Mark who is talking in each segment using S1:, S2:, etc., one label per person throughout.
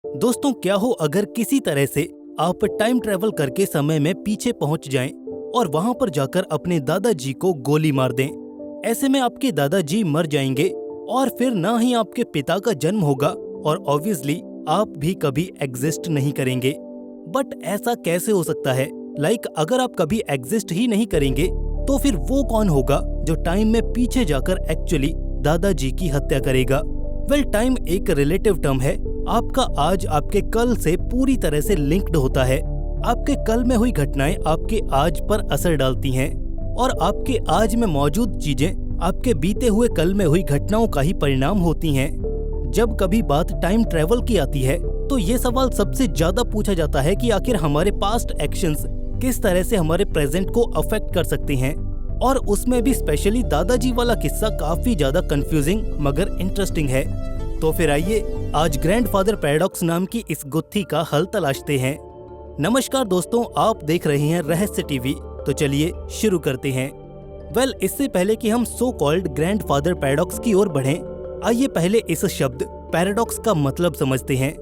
S1: दोस्तों, क्या हो अगर किसी तरह से आप टाइम ट्रेवल करके समय में पीछे पहुंच जाएं और वहां पर जाकर अपने दादाजी को गोली मार दें। ऐसे में आपके दादाजी मर जाएंगे और फिर ना ही आपके पिता का जन्म होगा और ऑब्वियसली आप भी कभी एग्जिस्ट नहीं करेंगे। बट ऐसा कैसे हो सकता है? अगर आप कभी एग्जिस्ट ही नहीं करेंगे तो फिर वो कौन होगा जो टाइम में पीछे जाकर एक्चुअली दादाजी की हत्या करेगा? टाइम एक रिलेटिव टर्म है। आपका आज आपके कल से पूरी तरह से लिंक्ड होता है। आपके कल में हुई घटनाएं आपके आज पर असर डालती हैं और आपके आज में मौजूद चीजें आपके बीते हुए कल में हुई घटनाओं का ही परिणाम होती हैं। जब कभी बात टाइम ट्रेवल की आती है तो ये सवाल सबसे ज्यादा पूछा जाता है कि आखिर हमारे पास्ट एक्शंस किस तरह से हमारे प्रेजेंट को अफेक्ट कर सकते हैं, और उसमें भी स्पेशली दादाजी वाला किस्सा काफी ज्यादा कंफ्यूजिंग मगर इंटरेस्टिंग है। तो फिर आइए आज ग्रैंडफादर पैराडॉक्स नाम की इस गुत्थी का हल तलाशते हैं। नमस्कार दोस्तों, आप देख रहे हैं रहस्य टीवी। तो चलिए शुरू करते हैं। इससे पहले कि हम सो कॉल्ड ग्रैंडफादर पैराडॉक्स की ओर बढ़ें, आइए पहले इस शब्द पैराडॉक्स का मतलब समझते हैं।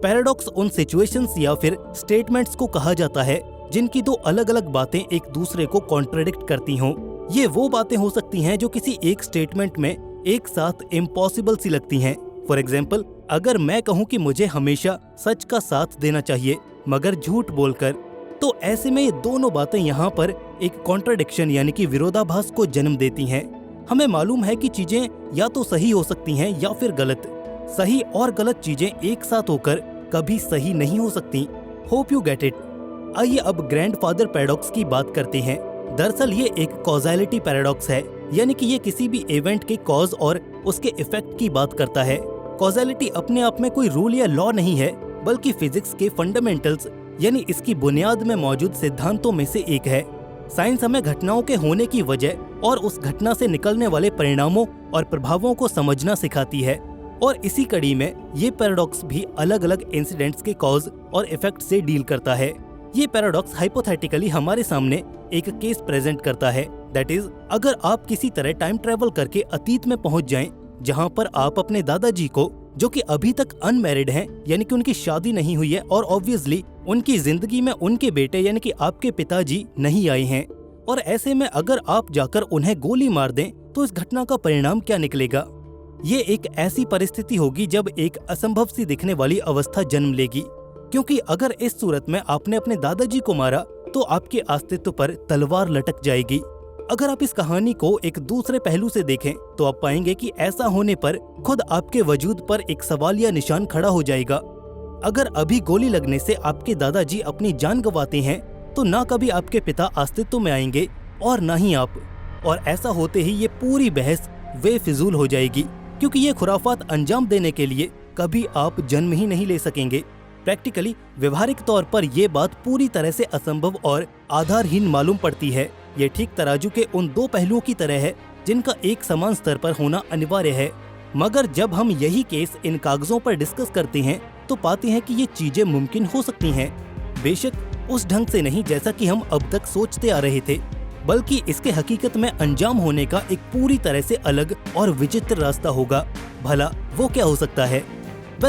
S1: पैराडॉक्स उन सिचुएशंस या फिर स्टेटमेंट्स को कहा जाता है जिनकी दो अलग अलग बातें एक दूसरे को कॉन्ट्रडिक्ट करती हों। ये वो बातें हो सकती हैं जो किसी एक स्टेटमेंट में एक साथ इम्पॉसिबल सी लगती हैं। फॉर एग्जाम्पल, अगर मैं कहूँ कि मुझे हमेशा सच का साथ देना चाहिए मगर झूठ बोलकर, तो ऐसे में ये दोनों बातें यहाँ पर एक कॉन्ट्रडिक्शन यानी कि विरोधाभास को जन्म देती हैं। हमें मालूम है कि चीजें या तो सही हो सकती हैं या फिर गलत। सही और गलत चीजें एक साथ होकर कभी सही नहीं हो सकती। Hope you get it. आइए अब ग्रैंडफादर पैराडॉक्स की बात करते हैं। दरअसल ये एक कॉजालिटी पैराडॉक्स है, यानी कि ये किसी भी इवेंट के कॉज और उसके इफेक्ट की बात करता है। कॉजालिटी अपने आप में कोई रूल या लॉ नहीं है, बल्कि फिजिक्स के फंडामेंटल्स यानी इसकी बुनियाद में मौजूद सिद्धांतों में से एक है। साइंस हमें घटनाओं के होने की वजह और उस घटना से निकलने वाले परिणामों और प्रभावों को समझना सिखाती है, और इसी कड़ी में ये पैराडॉक्स भी अलग अलग इंसिडेंट्स के कॉज और इफेक्ट से डील करता है। ये पैराडॉक्स हाइपोथेटिकली हमारे सामने एक केस प्रेजेंट करता है। दैट इज, अगर आप किसी तरह टाइम ट्रेवल करके अतीत में पहुंच जाएं, जहां पर आप अपने दादाजी को, जो कि अभी तक अनमैरिड हैं, यानी कि उनकी शादी नहीं हुई है और ऑब्वियसली उनकी जिंदगी में उनके बेटे यानी कि आपके पिताजी नहीं आए हैं, और ऐसे में अगर आप जाकर उन्हें गोली मार दें तो इस घटना का परिणाम क्या निकलेगा? ये एक ऐसी परिस्थिति होगी जब एक असंभव सी दिखने वाली अवस्था जन्म लेगी, क्योंकि अगर इस सूरत में आपने अपने दादाजी को मारा तो आपके अस्तित्व पर तलवार लटक जाएगी। अगर आप इस कहानी को एक दूसरे पहलू से देखें तो आप पाएंगे कि ऐसा होने पर खुद आपके वजूद पर एक सवालिया निशान खड़ा हो जाएगा। अगर अभी गोली लगने से आपके दादाजी अपनी जान गंवाते हैं तो ना कभी आपके पिता अस्तित्व में आएंगे और ना ही आप, और ऐसा होते ही ये पूरी बहस बेफिजूल हो जाएगी, क्योंकि ये खुराफात अंजाम देने के लिए कभी आप जन्म ही नहीं ले सकेंगे। प्रैक्टिकली व्यवहारिक तौर पर यह बात पूरी तरह से असंभव और आधारहीन मालूम पड़ती है। ये ठीक तराजू के उन दो पहलुओं की तरह है जिनका एक समान स्तर पर होना अनिवार्य है। मगर जब हम यही केस इन कागजों पर डिस्कस करते हैं तो पाते हैं कि ये चीजें मुमकिन हो सकती हैं। बेशक उस ढंग से नहीं जैसा कि हम अब तक सोचते आ रहे थे, बल्कि इसके हकीकत में अंजाम होने का एक पूरी तरह से अलग और विचित्र रास्ता होगा। भला वो क्या हो सकता है?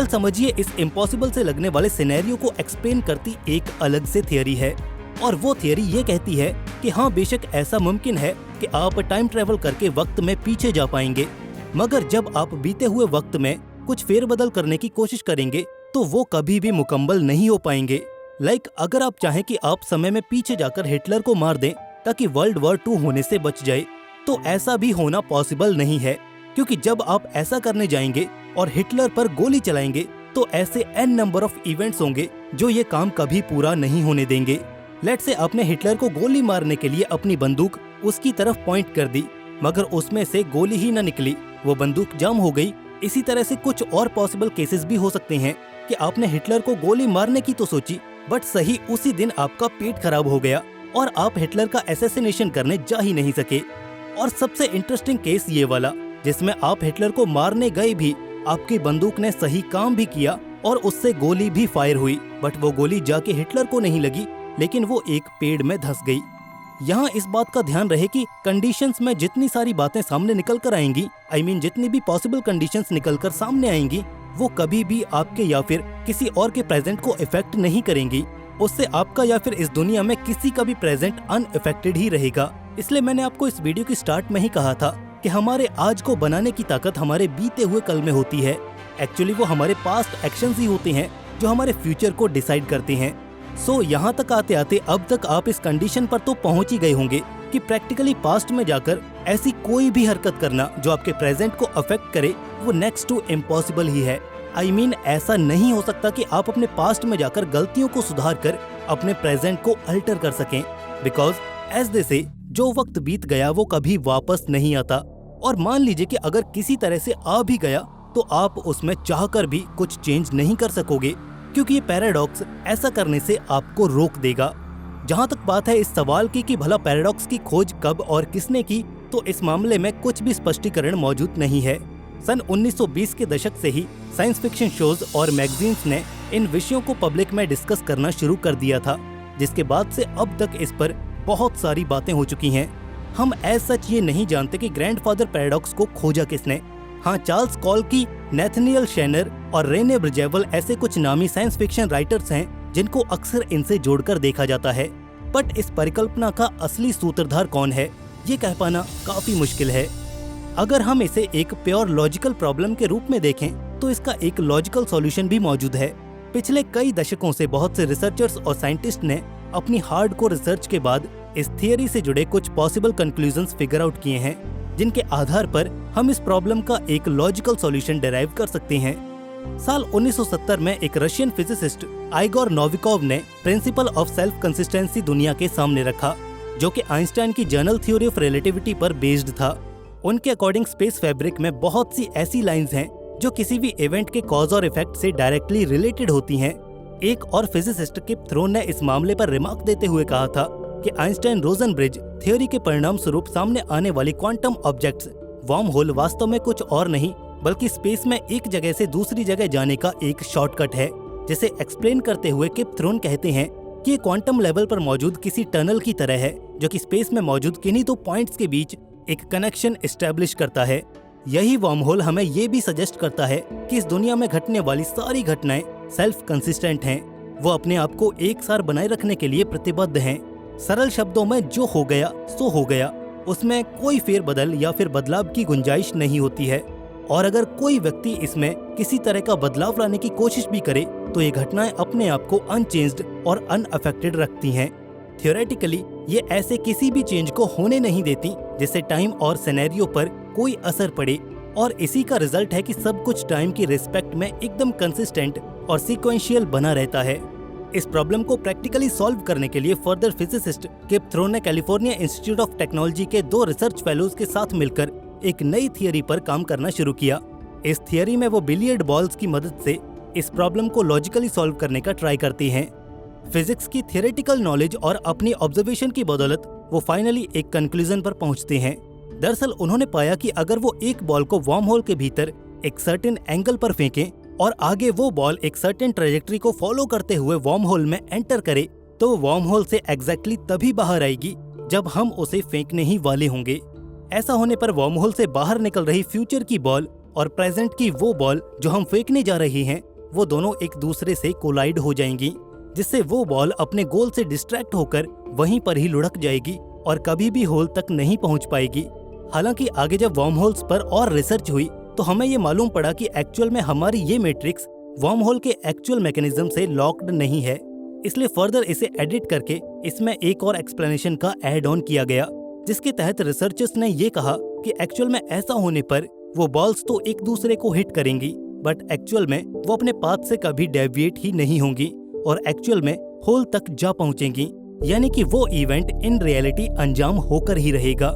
S1: समझिए, इस इम्पॉसिबल से लगने वाले सिनेरियो को एक्सप्लेन करती एक अलग से थियरी है, और वो थियरी ये कहती है कि हाँ, बेशक ऐसा मुमकिन है कि आप टाइम ट्रेवल करके वक्त में पीछे जा पाएंगे, मगर जब आप बीते हुए वक्त में कुछ फेरबदल करने की कोशिश करेंगे तो वो कभी भी मुकम्मल नहीं हो पाएंगे। अगर आप चाहें कि आप समय में पीछे जाकर हिटलर को मार दें ताकि वर्ल्ड वॉर 2 होने से बच जाए, तो ऐसा भी होना पॉसिबल नहीं है, क्योंकि जब आप ऐसा करने जाएंगे और हिटलर पर गोली चलाएंगे तो ऐसे n नंबर ऑफ इवेंट्स होंगे जो ये काम कभी पूरा नहीं होने देंगे। लेट्स से आपने हिटलर को गोली मारने के लिए अपनी बंदूक उसकी तरफ पॉइंट कर दी, मगर उसमें से गोली ही न निकली, वो बंदूक जाम हो गई। इसी तरह से कुछ और पॉसिबल केसेस भी हो सकते हैं कि आपने हिटलर को गोली मारने की तो सोची, बट सही उसी दिन आपका पेट खराब हो गया और आप हिटलर का असैसिनेशन करने जा ही नहीं सके। और सबसे इंटरेस्टिंग केस ये वाला, जिसमें आप हिटलर को मारने गए भी, आपकी बंदूक ने सही काम भी किया और उससे गोली भी फायर हुई, बट वो गोली जाके हिटलर को नहीं लगी, लेकिन वो एक पेड़ में धंस गई। यहाँ इस बात का ध्यान रहे कि कंडीशंस में जितनी सारी बातें सामने निकल कर आएंगी, जितनी भी पॉसिबल कंडीशंस निकल कर सामने आएंगी, वो कभी भी आपके या फिर किसी और के प्रेजेंट को इफेक्ट नहीं करेंगी। उससे आपका या फिर इस दुनिया में किसी का भी प्रेजेंट अनइफेक्टेड ही रहेगा। इसलिए मैंने आपको इस वीडियो की स्टार्ट में ही कहा था कि हमारे आज को बनाने की ताकत हमारे बीते हुए कल में होती है। एक्चुअली वो हमारे पास्ट एक्शंस ही होते हैं जो हमारे फ्यूचर को डिसाइड करते हैं। सो यहाँ तक आते आते अब तक आप इस कंडीशन पर तो पहुँच ही गए होंगे कि प्रैक्टिकली पास्ट में जाकर ऐसी कोई भी हरकत करना जो आपके प्रेजेंट को अफेक्ट करे वो नेक्स्ट टू इम्पॉसिबल ही है। I mean, ऐसा नहीं हो सकता कि आप अपने पास्ट में जाकर गलतियों को सुधार कर अपने प्रेजेंट को अल्टर कर सकें, बिकॉज एज दे से जो वक्त बीत गया वो कभी वापस नहीं आता। और मान लीजिए कि अगर किसी तरह से आ भी गया तो आप उसमें चाहकर भी कुछ चेंज नहीं कर सकोगे, क्योंकि ये पैराडॉक्स ऐसा करने से आपको रोक देगा। जहाँ तक बात है इस सवाल की कि भला पैराडॉक्स की खोज कब और किसने की, तो इस मामले में कुछ भी स्पष्टीकरण मौजूद नहीं है। सन 1920 के दशक से ही साइंस फिक्शन शोज और मैगजीन्स ने इन विषयों को पब्लिक में डिस्कस करना शुरू कर दिया था, जिसके बाद से अब तक इस पर बहुत सारी बातें हो चुकी हैं। हम एज सच ये नहीं जानते कि ग्रैंडफादर पैराडॉक्स को खोजा किसने। हाँ, चार्ल्स कॉल्की, नेथनियल शेनर और रेने ब्रिजेवल ऐसे कुछ नामी साइंस फिक्शन राइटर्स हैं जिनको अक्सर इनसे जोड़कर देखा जाता है। बट इस परिकल्पना का असली सूत्रधार कौन है, ये कह पाना काफी मुश्किल है। अगर हम इसे एक प्योर लॉजिकल प्रॉब्लम के रूप में देखें तो इसका एक लॉजिकल सॉल्यूशन भी मौजूद है। पिछले कई दशकों से बहुत से रिसर्चर्स और साइंटिस्ट ने अपनी हार्डकोर रिसर्च के बाद इस थियरी से जुड़े कुछ पॉसिबल कंक्लूजन्स फिगर आउट किए हैं, जिनके आधार पर हम इस प्रॉब्लम का एक लॉजिकल सॉल्यूशन डिराइव कर सकते हैं। साल 1970 में एक रशियन फिजिसिस्ट आइगोर नोविकोव ने प्रिंसिपल ऑफ सेल्फ कंसिस्टेंसी दुनिया के सामने रखा, जो कि आइंस्टाइन की जनरल थ्योरी ऑफ रिलेटिविटी पर बेस्ड था। उनके अकॉर्डिंग स्पेस फैब्रिक में बहुत सी ऐसी लाइंस हैं जो किसी भी इवेंट के कॉज और इफेक्ट से डायरेक्टली रिलेटेड होती हैं। एक और फिजिसिस्ट किप थ्रोन ने इस मामले पर रिमार्क देते हुए कहा था कि आइंस्टाइन रोजनब्रिज थ्योरी के परिणाम स्वरूप सामने आने वाली क्वांटम ऑब्जेक्ट्स वर्म होल वास्तव में कुछ और नहीं बल्कि स्पेस में एक जगह से दूसरी जगह जाने का एक शॉर्टकट है। जिसे एक्सप्लेन करते हुए किप थ्रोन कहते हैं कि ये क्वांटम लेवल पर मौजूद किसी टनल की तरह है जो कि स्पेस में मौजूद किन्हीं दो पॉइंट्स के बीच एक कनेक्शन एस्टेब्लिश करता है। यही वर्म होल हमें ये भी सजेस्ट करता है कि इस दुनिया में घटने वाली सारी घटनाएं सेल्फ कंसिस्टेंट हैं, वो अपने आप को एक सार बनाए रखने के लिए प्रतिबद्ध हैं। सरल शब्दों में जो हो गया सो हो गया, उसमें कोई फेरबदल या फिर बदलाव की गुंजाइश नहीं होती है। और अगर कोई व्यक्ति इसमें किसी तरह का बदलाव लाने की कोशिश भी करे तो ये घटनाएं अपने आप को अनचेंज्ड और अनअफेक्टेड रखती हैं। थियोरेटिकली ये ऐसे किसी भी चेंज को होने नहीं देती जिससे टाइम और सिनेरियो पर कोई असर पड़े, और इसी का रिजल्ट है कि सब कुछ टाइम की रिस्पेक्ट में एकदम कंसिस्टेंट और सीक्वेंशियल बना रहता है। इस प्रॉब्लम को प्रैक्टिकली सॉल्व करने के लिए फर्दर फिजिसिस्ट किप थ्रोन ने कैलिफोर्निया इंस्टीट्यूट ऑफ टेक्नोलॉजी के 2 रिसर्च फेलोज के साथ मिलकर एक नई थियरी पर काम करना शुरू किया। इस थियरी में वो बिलियर्ड बॉल्स की मदद से इस प्रॉब्लम को लॉजिकली सॉल्व करने का ट्राई करते हैं। फिजिक्स की थियोरेटिकल नॉलेज और अपनी ऑब्जर्वेशन की बदौलत वो फाइनली एक कंक्लूजन पर पहुंचते हैं। दरअसल उन्होंने पाया कि अगर वो एक बॉल को वर्म होल के भीतर एक सर्टेन एंगल पर फेंकें और आगे वो बॉल एक सर्टेन ट्रेजेक्टरी को फॉलो करते हुए वर्म होल में एंटर करे तो वर्म होल से एग्जैक्टली तभी बाहर आएगी जब हम उसे फेंकने ही वाले होंगे। ऐसा होने पर वर्म होल से बाहर निकल रही फ्यूचर की बॉल और प्रेजेंट की वो बॉल जो हम फेंकने जा रहे हैं वो दोनों एक दूसरे से कोलाइड हो जाएंगी, जिससे वो बॉल अपने गोल से डिस्ट्रैक्ट होकर वहीं पर ही लुढ़क जाएगी और कभी भी होल तक नहीं पहुंच पाएगी। हालांकि आगे जब वर्म होल्स पर और रिसर्च हुई तो हमें ये मालूम पड़ा कि एक्चुअल में हमारी ये मैट्रिक्स वर्म होल के एक्चुअल मैकेनिज्म से लॉक्ड नहीं है। इसलिए फर्दर इसे एडिट करके इसमें एक और एक्सप्लेनेशन का ऐड ऑन किया गया, जिसके तहत रिसर्चर्स ने ये कहा कि एक्चुअल में ऐसा होने पर वो बॉल्स तो एक दूसरे को हिट करेंगी बट एक्चुअल में वो अपने पाथ से कभी डेविएट ही नहीं होंगी और एक्चुअल में होल तक जा पहुंचेंगी, यानी कि वो इवेंट इन रियलिटी अंजाम होकर ही रहेगा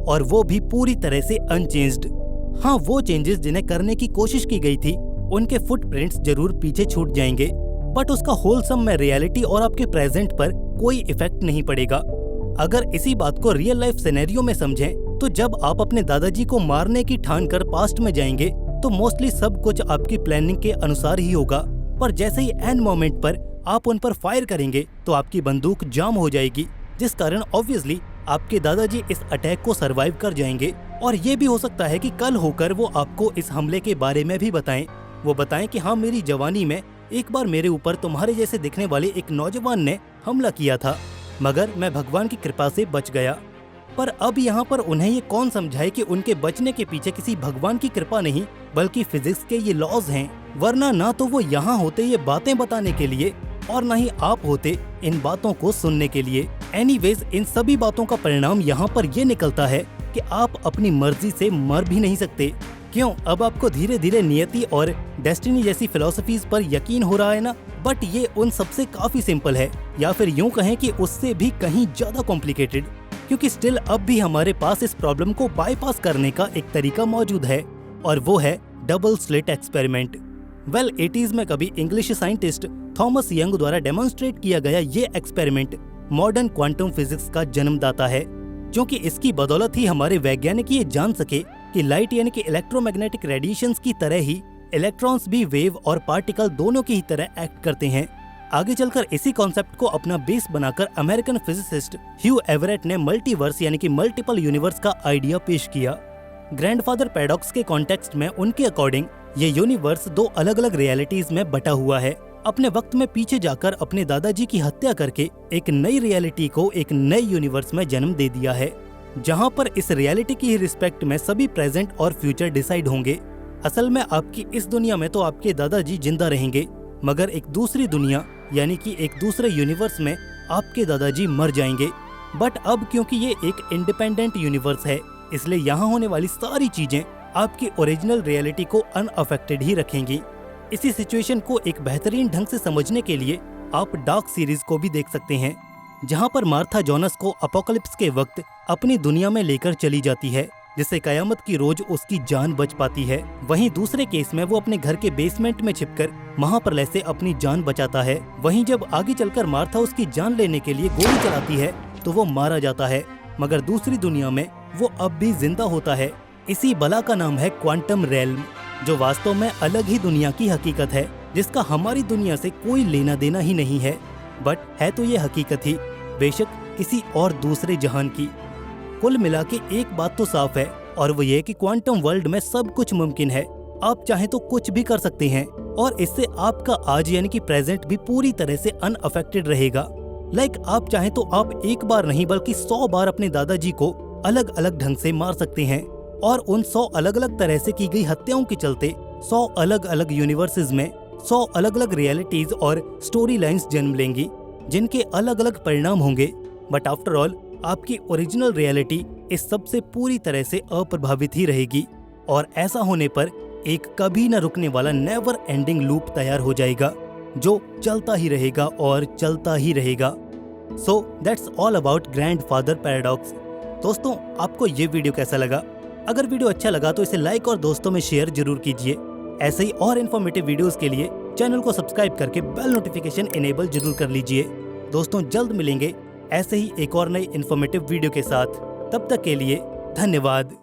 S1: और वो भी पूरी तरह से अनचेंज्ड। हाँ, वो चेंजेस जिन्हें करने की कोशिश की गई थी उनके फुटप्रिंट्स जरूर पीछे छूट जाएंगे बट उसका होलसम में रियलिटी और आपके प्रेजेंट पर कोई इफेक्ट नहीं पड़ेगा। अगर इसी बात को रियल लाइफ सिनेरियो में समझें तो जब आप अपने दादाजी को मारने की ठान कर पास्ट में जाएंगे तो मोस्टली सब कुछ आपकी प्लानिंग के अनुसार ही होगा, पर जैसे ही एंड मोमेंट पर आप उन पर फायर करेंगे तो आपकी बंदूक जाम हो जाएगी, जिस कारण ऑब्वियसली आपके दादाजी इस अटैक को सरवाइव कर जाएंगे। और ये भी हो सकता है कि कल होकर वो आपको इस हमले के बारे में भी बताएं, वो बताएं कि हाँ, मेरी जवानी में एक बार मेरे ऊपर तुम्हारे जैसे दिखने वाले एक नौजवान ने हमला किया था, मगर मैं भगवान की कृपा से बच गया। पर अब यहाँ पर उन्हें ये कौन समझाए कि उनके बचने के पीछे किसी भगवान की कृपा नहीं बल्कि फिजिक्स के ये लॉज हैं। वरना ना तो वो यहाँ होते ये बातें बताने के लिए और ना ही आप होते इन बातों को सुनने के लिए। एनीवेज, इन सभी बातों का परिणाम यहाँ पर ये निकलता है कि आप अपनी मर्जी से मर भी नहीं सकते। क्यों? अब आपको धीरे धीरे नियति और डेस्टिनी जैसी फिलॉसफीज पर यकीन हो रहा है ना? बट ये उन सबसे काफी सिंपल है, या फिर यूं कहें कि उससे भी कहीं ज्यादा कॉम्प्लिकेटेड, क्योंकि स्टिल अब भी हमारे पास इस प्रॉब्लम को बाईपास करने का एक तरीका मौजूद है, और वो है double slit experiment. Well, 80s में कभी इंग्लिश साइंटिस्ट थॉमस यंग द्वारा डेमोन्स्ट्रेट किया गया ये एक्सपेरिमेंट मॉडर्न क्वांटम फिजिक्स का जन्मदाता है, क्योंकि इसकी बदौलत ही हमारे वैज्ञानिक ये जान सके कि लाइट यानी कि इलेक्ट्रोमैग्नेटिक रेडिएशंस की तरह ही इलेक्ट्रॉन्स भी वेव और पार्टिकल दोनों की ही तरह एक्ट करते हैं। आगे चलकर इसी कॉन्सेप्ट को अपना बेस बनाकर अमेरिकन फिजिसिस्ट ह्यू एवरेट ने मल्टीवर्स यानी कि मल्टीपल यूनिवर्स का आइडिया पेश किया। ग्रैंडफादर पैराडॉक्स के कॉन्टेक्स्ट में उनके अकॉर्डिंग ये यूनिवर्स दो अलग अलग रियलिटीज में बटा हुआ है। अपने वक्त में पीछे जाकर अपने दादाजी की हत्या करके एक नई रियलिटी को एक नए यूनिवर्स में जन्म दे दिया है, जहां पर इस रियलिटी की रिस्पेक्ट में सभी प्रेजेंट और फ्यूचर डिसाइड होंगे। असल में आपकी इस दुनिया में तो आपके दादाजी जिंदा रहेंगे, मगर एक दूसरी दुनिया यानी कि एक दूसरे यूनिवर्स में आपके दादाजी मर जाएंगे। बट अब क्योंकि ये एक इंडिपेंडेंट यूनिवर्स है, इसलिए यहाँ होने वाली सारी चीजें आपकी ओरिजिनल रियलिटी को अनअफेक्टेड ही रखेंगी। इसी सिचुएशन को एक बेहतरीन ढंग से समझने के लिए आप डार्क सीरीज को भी देख सकते हैं, जहाँ पर मार्था जोनस को अपोकलिप्स के वक्त अपनी दुनिया में लेकर चली जाती है, जिससे कयामत की रोज उसकी जान बच पाती है। वहीं दूसरे केस में वो अपने घर के बेसमेंट में छिपकर महाप्रलय से अपनी जान बचाता है। वहीं जब आगे चलकर मार्था उसकी जान लेने के लिए गोली चलाती है तो वो मारा जाता है, मगर दूसरी दुनिया में वो अब भी जिंदा होता है। इसी बला का नाम है क्वांटम रेल्म, जो वास्तव में अलग ही दुनिया की हकीकत है, जिसका हमारी दुनिया से कोई लेना देना ही नहीं है। बट है तो ये हकीकत ही, बेशक किसी और दूसरे जहान की। कुल मिला के एक बात तो साफ है, और वो ये कि क्वांटम वर्ल्ड में सब कुछ मुमकिन है। आप चाहे तो कुछ भी कर सकते हैं, और इससे आपका आज यानी कि प्रेजेंट भी पूरी तरह से अनअफेक्टेड रहेगा। आप चाहे तो आप एक बार नहीं बल्कि 100 बार अपने दादाजी को अलग अलग ढंग से मार सकते हैं, और उन 100 अलग अलग तरह से की गई हत्याओं के चलते 100 अलग अलग यूनिवर्सेस में 100 अलग अलग रियलिटीज और स्टोरी लाइन्स जन्म लेंगी, जिनके अलग अलग परिणाम होंगे। बट आफ्टर ऑल आपकी ओरिजिनल रियलिटी इस सब से पूरी तरह से अप्रभावित ही रहेगी, और ऐसा होने पर एक कभी न रुकने वाला नेवर एंडिंग लूप तैयार हो जाएगा, जो चलता ही रहेगा और चलता ही रहेगा। So that's all about grandfather paradox. दोस्तों, आपको ये वीडियो कैसा लगा? अगर वीडियो अच्छा लगा तो इसे लाइक और दोस्तों में शेयर जरूर कीजिए। ऐसे ही और इन्फॉर्मेटिव वीडियोस के लिए चैनल को सब्सक्राइब करके बेल नोटिफिकेशन इनेबल जरूर कर लीजिए। दोस्तों, जल्द मिलेंगे ऐसे ही एक और नई इन्फॉर्मेटिव वीडियो के साथ। तब तक के लिए धन्यवाद।